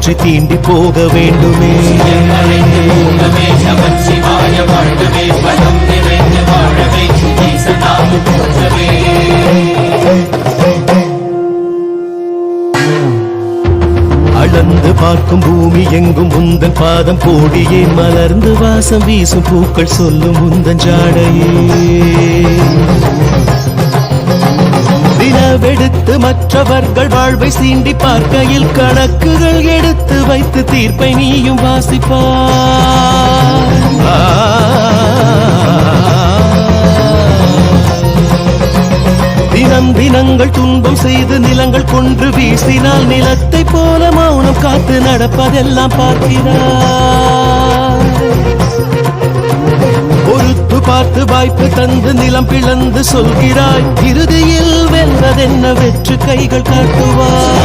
வெற்றி தீண்டி போக வேண்டுமே. அளந்து பார்க்கும் பூமி எங்கும் உந்தன் பாதம் கோடியே மலர்ந்து வாசம் வீசும் பூக்கள் சொல்லும் உந்தன் ஜாடையே. வினவெடுத்து மற்றவர்கள் வாழ்வை சீண்டி பார்க்கையில் கணக்குகள் எடுத்து வைத்து தீர்ப்பை நீயும் வாசிப்பாய். தினம் தினங்கள் துன்பம் செய்து நிலங்கள் கொன்று வீசினால் நிலத்தை போல மௌனம் காத்து நடப்பதெல்லாம் பார்க்கிறாய். பொறுத்து பார்த்து வாய்ப்பு தந்து நிலம் பிளந்து சொல்கிறாய். இறுதியில் வெல்வதென்ன வெற்று கைகள் காட்டுவாய்.